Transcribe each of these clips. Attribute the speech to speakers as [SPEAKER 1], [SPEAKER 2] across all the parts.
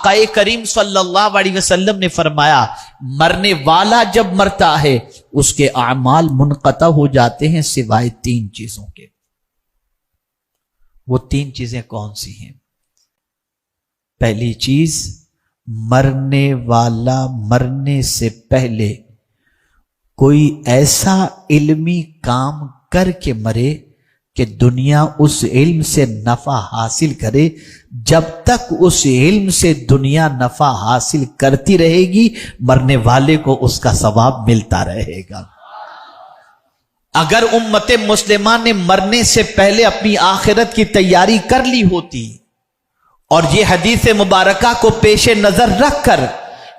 [SPEAKER 1] آقا کریم صلی اللہ علیہ وسلم نے فرمایا مرنے والا جب مرتا ہے اس کے اعمال منقطع ہو جاتے ہیں سوائے 3 چیزوں کے۔ وہ 3 چیزیں کون سی ہیں؟ پہلی چیز، مرنے والا مرنے سے پہلے کوئی ایسا علمی کام کر کے مرے کہ دنیا اس علم سے نفع حاصل کرے۔ جب تک اس علم سے دنیا نفع حاصل کرتی رہے گی مرنے والے کو اس کا ثواب ملتا رہے گا۔ اگر امت مسلمہ نے مرنے سے پہلے اپنی آخرت کی تیاری کر لی ہوتی اور یہ حدیث مبارکہ کو پیش نظر رکھ کر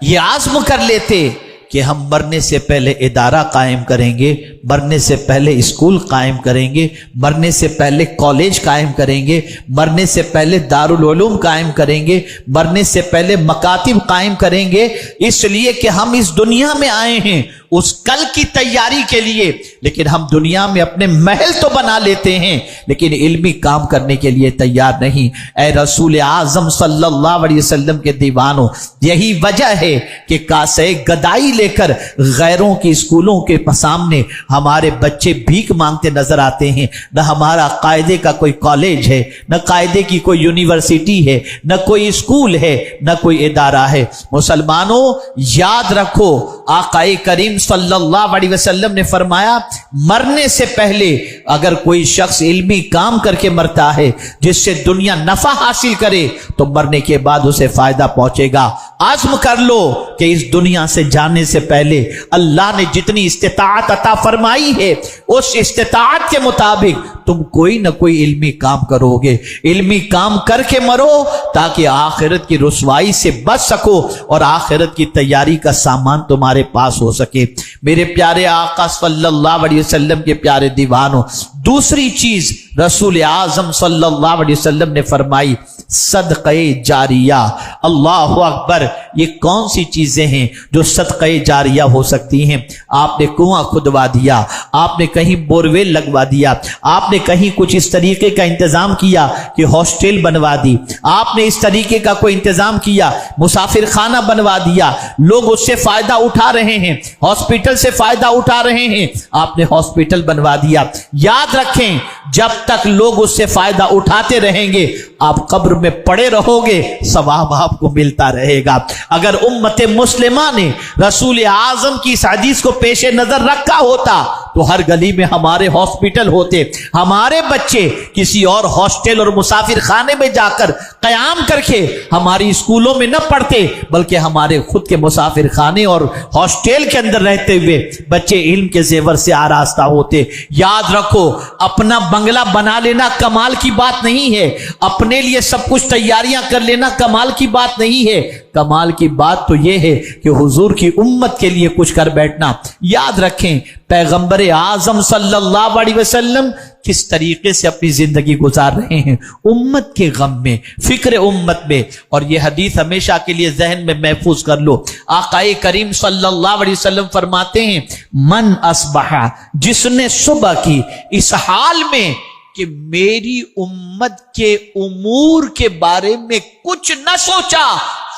[SPEAKER 1] یہ عزم کر لیتے کہ ہم مرنے سے پہلے ادارہ قائم کریں گے، مرنے سے پہلے اسکول قائم کریں گے، مرنے سے پہلے کالج قائم کریں گے، مرنے سے پہلے دارالعلوم قائم کریں گے، مرنے سے پہلے مکاتب قائم کریں گے، اس لیے کہ ہم اس دنیا میں آئے ہیں اس کل کی تیاری کے لیے، لیکن ہم دنیا میں اپنے محل تو بنا لیتے ہیں لیکن علمی کام کرنے کے لیے تیار نہیں۔ اے رسول اعظم صلی اللہ علیہ وسلم کے دیوانوں، یہی وجہ ہے کہ کاسے گدائی لے کر غیروں کی اسکولوں کے سامنے ہمارے بچے بھیک مانگتے نظر آتے ہیں۔ نہ ہمارا قاعدے کا کوئی کالج ہے، نہ قاعدے کی کوئی یونیورسٹی ہے، نہ کوئی اسکول ہے، نہ کوئی ادارہ ہے۔ مسلمانوں یاد رکھو، آقا کریم صلی اللہ علیہ وسلم نے فرمایا مرنے سے پہلے اگر کوئی شخص علمی کام کر کے مرتا ہے جس سے دنیا نفع حاصل کرے تو مرنے کے بعد اسے فائدہ پہنچے گا۔ عزم کر لو کہ اس دنیا سے جانے سے پہلے اللہ نے جتنی استطاعت عطا فرمائی ہے اس استطاعت کے مطابق تم کوئی نہ کوئی علمی کام کرو گے، علمی کام کر کے مرو تاکہ آخرت کی رسوائی سے بچ سکو اور آخرت کی تیاری کا سامان تمہارے پاس ہو سکے۔ میرے پیارے آقا صلی اللہ علیہ وسلم کے پیارے دیوانوں، دوسری چیز رسول اعظم صلی اللہ علیہ وسلم نے فرمائی صدقہ جاریہ۔ اللہ اکبر! یہ کون سی چیزیں ہیں جو صدقہ جاریہ ہو سکتی ہیں؟ آپ نے کنواں کھدوا دیا، آپ نے کہیں بورویل لگوا دیا، آپ نے کہیں کچھ اس طریقے کا انتظام کیا کہ ہاسٹل بنوا دی، آپ نے اس طریقے کا کوئی انتظام کیا، مسافر خانہ بنوا دیا، لوگ اس سے فائدہ اٹھا رہے ہیں، ہاسپٹل سے فائدہ اٹھا رہے ہیں، آپ نے ہاسپٹل بنوا دیا۔ یاد رکھیں جب تک لوگ اس سے فائدہ اٹھاتے رہیں گے آپ قبر میں پڑے رہو گے، ثواب آپ کو ملتا رہے گا۔ اگر امت مسلمہ نے رسول اعظم کی اس حدیث کو پیش نظر رکھا ہوتا تو ہر گلی میں ہمارے ہاسپٹل ہوتے، ہمارے بچے کسی اور ہاسٹل اور مسافر خانے میں جا کر قیام کر کے ہماری اسکولوں میں نہ پڑھتے بلکہ ہمارے خود کے مسافر خانے اور ہاسٹل کے اندر رہتے ہوئے بچے علم کے زیور سے آراستہ ہوتے۔ یاد رکھو، اپنا بنگلہ بنا لینا کمال کی بات نہیں ہے، اپنے لیے سب کچھ تیاریاں کر لینا کمال کی بات نہیں ہے، کمال کی بات تو یہ ہے کہ حضور کی امت کے لیے کچھ کر بیٹھنا۔ یاد رکھیں پیغمبر اعظم صلی اللہ علیہ وسلم کس طریقے سے اپنی زندگی گزار رہے ہیں، امت کے غم میں، فکر امت میں، اور یہ حدیث ہمیشہ کے لیے ذہن میں محفوظ کر لو۔ آقا کریم صلی اللہ علیہ وسلم فرماتے ہیں من اصبح، جس نے صبح کی اس حال میں کہ میری امت کے امور کے بارے میں کچھ نہ سوچا،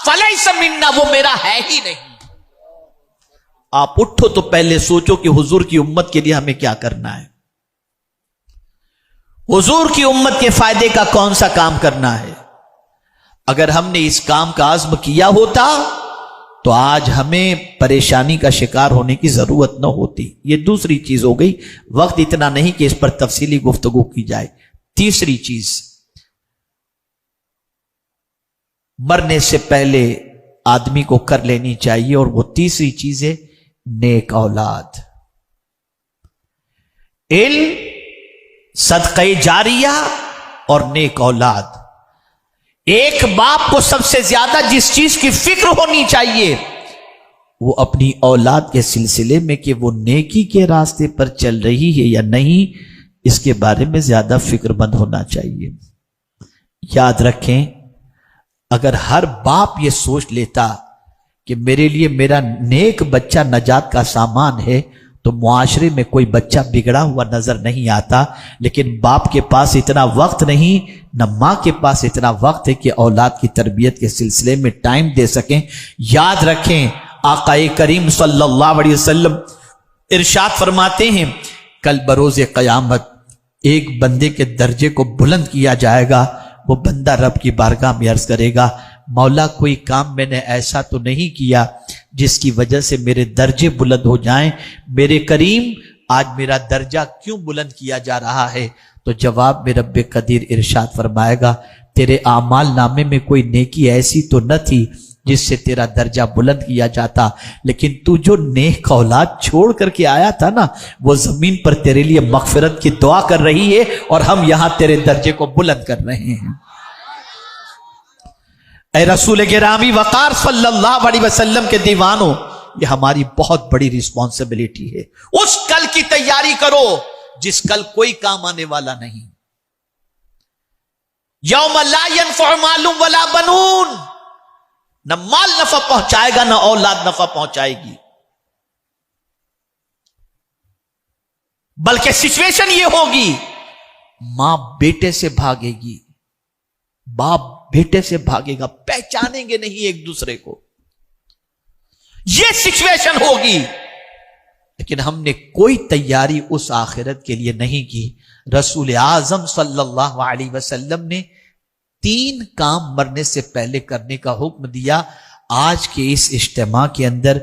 [SPEAKER 1] فلیس منا، وہ میرا ہے ہی نہیں۔ آپ اٹھو تو پہلے سوچو کہ حضور کی امت کے لیے ہمیں کیا کرنا ہے، حضور کی امت کے فائدے کا کون سا کام کرنا ہے۔ اگر ہم نے اس کام کا عزم کیا ہوتا تو آج ہمیں پریشانی کا شکار ہونے کی ضرورت نہ ہوتی۔ یہ دوسری چیز ہو گئی، وقت اتنا نہیں کہ اس پر تفصیلی گفتگو کی جائے۔ تیسری چیز مرنے سے پہلے آدمی کو کر لینی چاہیے اور وہ تیسری چیز ہے نیک اولاد، علم، صدقہ جاریہ اور نیک اولاد۔ ایک باپ کو سب سے زیادہ جس چیز کی فکر ہونی چاہیے وہ اپنی اولاد کے سلسلے میں کہ وہ نیکی کے راستے پر چل رہی ہے یا نہیں، اس کے بارے میں زیادہ فکر مند ہونا چاہیے۔ یاد رکھیں اگر ہر باپ یہ سوچ لیتا کہ میرے لیے میرا نیک بچہ نجات کا سامان ہے تو معاشرے میں کوئی بچہ بگڑا ہوا نظر نہیں آتا، لیکن باپ کے پاس اتنا وقت نہیں، نہ ماں کے پاس اتنا وقت ہے کہ اولاد کی تربیت کے سلسلے میں ٹائم دے سکیں۔ یاد رکھیں آقا کریم صلی اللہ علیہ وسلم ارشاد فرماتے ہیں کل بروز قیامت ایک بندے کے درجے کو بلند کیا جائے گا، وہ بندہ رب کی بارگاہ میں عرض کرے گا مولا کوئی کام میں نے ایسا تو نہیں کیا جس کی وجہ سے میرے درجے بلند ہو جائیں، میرے کریم آج میرا درجہ کیوں بلند کیا جا رہا ہے؟ تو جواب میں رب قدیر ارشاد فرمائے گا تیرے اعمال نامے میں کوئی نیکی ایسی تو نہ تھی جس سے تیرا درجہ بلند کیا جاتا، لیکن تو جو نیک اولاد چھوڑ کر کے آیا تھا نا، وہ زمین پر تیرے لیے مغفرت کی دعا کر رہی ہے اور ہم یہاں تیرے درجے کو بلند کر رہے ہیں۔ اے رسول گرامی وقار صلی اللہ علیہ وسلم کے دیوانوں، یہ ہماری بہت بڑی ریسپانسبلٹی ہے۔ اس کل کی تیاری کرو جس کل کوئی کام آنے والا نہیں۔ یوم لا ینفع مال ولا بنون، نہ مال نفع پہنچائے گا نہ اولاد نفع پہنچائے گی، بلکہ سچویشن یہ ہوگی ماں بیٹے سے بھاگے گی، باپ بیٹے سے بھاگے گا، پہچانیں گے نہیں ایک دوسرے کو، یہ سچویشن ہوگی۔ لیکن ہم نے کوئی تیاری اس آخرت کے لیے نہیں کی۔ رسول اعظم صلی اللہ علیہ وسلم نے 3 کام مرنے سے پہلے کرنے کا حکم دیا۔ آج کے اس اجتماع کے اندر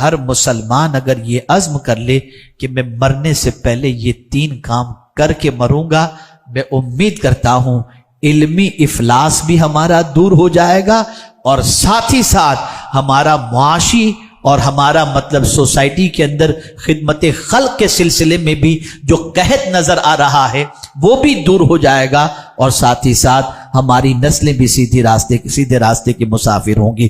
[SPEAKER 1] ہر مسلمان اگر یہ عزم کر لے کہ میں مرنے سے پہلے یہ 3 کام کر کے مروں گا، میں امید کرتا ہوں علمی افلاس بھی ہمارا دور ہو جائے گا، اور ساتھ ہی ساتھ ہمارا معاشی اور ہمارا مطلب سوسائٹی کے اندر خدمت خلق کے سلسلے میں بھی جو قحط نظر آ رہا ہے وہ بھی دور ہو جائے گا، اور ساتھ ہی ساتھ ہماری نسلیں بھی سیدھے راستے کے مسافر ہوں گی۔